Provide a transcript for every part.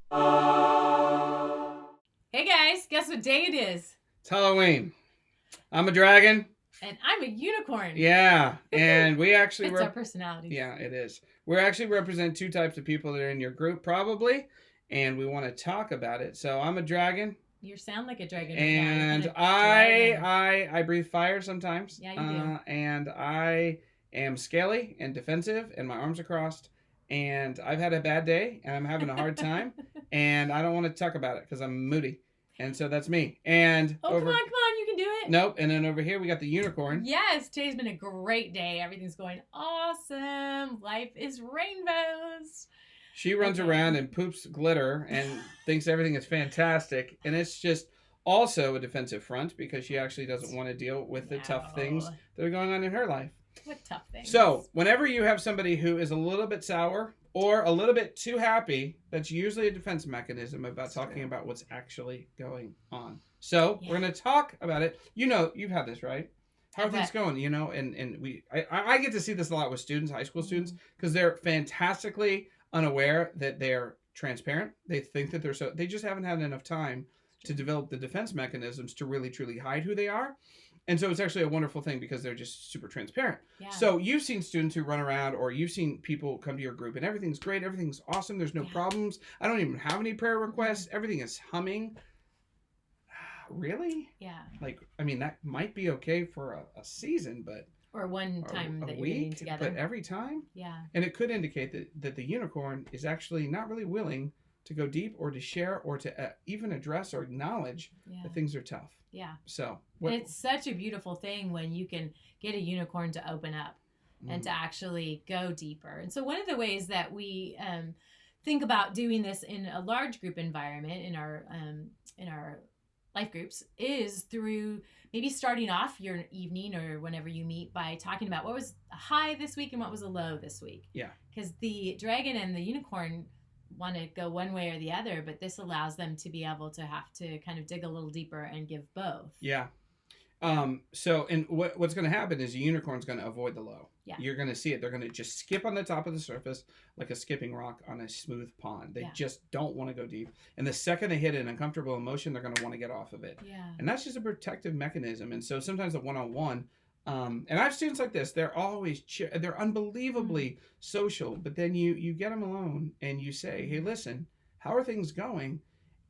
Hey guys, guess what day it is? It's Halloween. I'm a dragon. And I'm a unicorn. Yeah, and we actually It's our personality. Yeah, it is. We actually represent two types of people that are in your group, probably, and we want to talk about it. So I'm a dragon. You sound like a dragon. And right now. I breathe fire sometimes. Yeah, you do. And I am scaly and defensive, and my arms are crossed. And I've had a bad day, and I'm having a hard time, and I don't want to talk about it because I'm moody. And so that's me. And come on, you can do it. Nope. And then over here we got the unicorn. Yes, today's been a great day. Everything's going awesome. Life is rainbows. She runs around and poops glitter and thinks everything is fantastic. And it's just also a defensive front because she actually doesn't want to deal with the tough things that are going on in her life. What tough things? So whenever you have somebody who is a little bit sour or a little bit too happy, that's usually a defense mechanism about talking about what's actually going on. So we're going to talk about it. You know, you've had this, right? How are things going? You know, and I get to see this a lot with students, high school students, because they're fantastically unaware that they're transparent. They think that they just haven't had enough time to develop the defense mechanisms to really truly hide who they are. And so it's actually a wonderful thing because they're just super transparent. Yeah. So you've seen students who run around, or you've seen people come to your group and everything's great. Everything's awesome. There's no problems. I don't even have any prayer requests. Everything is humming. Really? Yeah. Like, I mean, that might be okay for a season, but... Or one time that you're meeting together. But every time? Yeah. And it could indicate that the unicorn is actually not really willing to go deep or to share or to even address or acknowledge that things are tough. Yeah. So it's such a beautiful thing when you can get a unicorn to open up and to actually go deeper. And so one of the ways that we think about doing this in a large group environment in our life groups is through maybe starting off your evening or whenever you meet by talking about what was a high this week and what was a low this week. Yeah. Because the dragon and the unicorn want to go one way or the other, but this allows them to be able to have to kind of dig a little deeper and give both. Yeah. So, and what's going to happen is a unicorn's going to avoid the low. Yeah. You're going to see it. They're going to just skip on the top of the surface like a skipping rock on a smooth pond. They just don't want to go deep. And the second they hit an uncomfortable emotion, they're going to want to get off of it. Yeah. And that's just a protective mechanism. And so sometimes the one-on-one, and I have students like this. They're always they're unbelievably social, but then you get them alone and you say, "Hey, listen, how are things going?"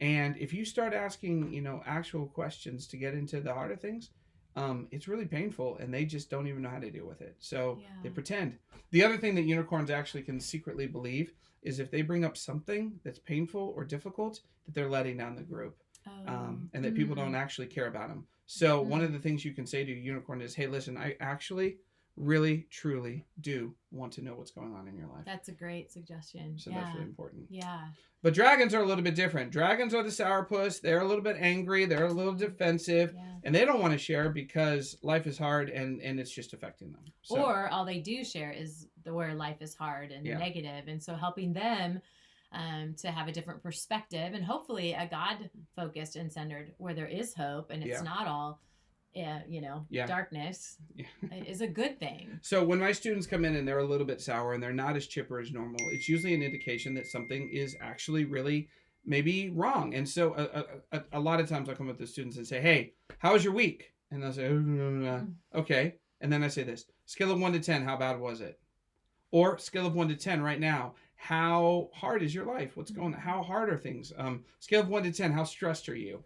And if you start asking, actual questions to get into the heart of things, it's really painful, and they just don't even know how to deal with it. So they pretend. The other thing that unicorns actually can secretly believe is if they bring up something that's painful or difficult, that they're letting down the group, and that people don't actually care about them. So one of the things you can say to a unicorn is, "Hey, listen, I actually really, truly do want to know what's going on in your life." That's a great suggestion. So that's really important. Yeah. But dragons are a little bit different. Dragons are the sourpuss. They're a little bit angry. They're a little defensive. Yeah. And they don't want to share because life is hard and it's just affecting them. So. Or all they do share is where life is hard and negative. And so helping them to have a different perspective and hopefully a God-focused and centered where there is hope and it's not all darkness is a good thing. So when my students come in and they're a little bit sour and they're not as chipper as normal, it's usually an indication that something is actually really maybe wrong. And so a lot of times I'll come with the students and say, "Hey, how was your week?" And they'll say, "Okay." And then I say this, scale of 1 to 10, how bad was it? Or scale of 1 to 10 right now, how hard is your life? What's going on? How hard are things? Scale of 1 to 10, how stressed are you?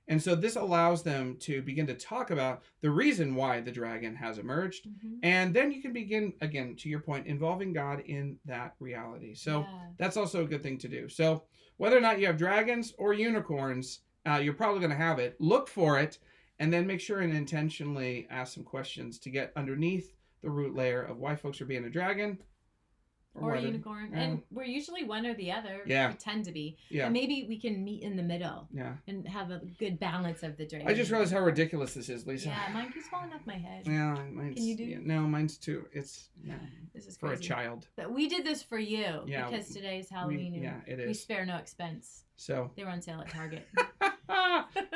And so this allows them to begin to talk about the reason why the dragon has emerged. And then you can begin, again, to your point, involving God in that reality. So that's also a good thing to do. So whether or not you have dragons or unicorns, you're probably going to have it. Look for it, and then make sure and intentionally ask some questions to get underneath the root layer of why folks are being a dragon. Or a unicorn. And we're usually one or the other. Yeah. We tend to be. Yeah. And maybe we can meet in the middle. Yeah. And have a good balance of the dragon. I just realized how ridiculous this is, Lisa. Yeah, mine keeps falling off my head. Yeah, mine's... Can you do? No, mine's too. It's... Yeah. This is for crazy. A child. But we did this for you. Yeah. Because today's Halloween. It is. We spare no expense. So. They were on sale at Target.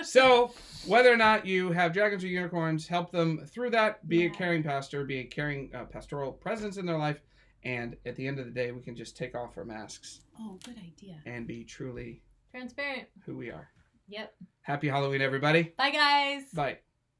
So, whether or not you have dragons or unicorns, help them through that. Be a caring pastor. Be a caring pastoral presence in their life. And at the end of the day, we can just take off our masks. Oh, good idea. And be truly transparent. Who we are. Yep. Happy Halloween, everybody. Bye, guys. Bye.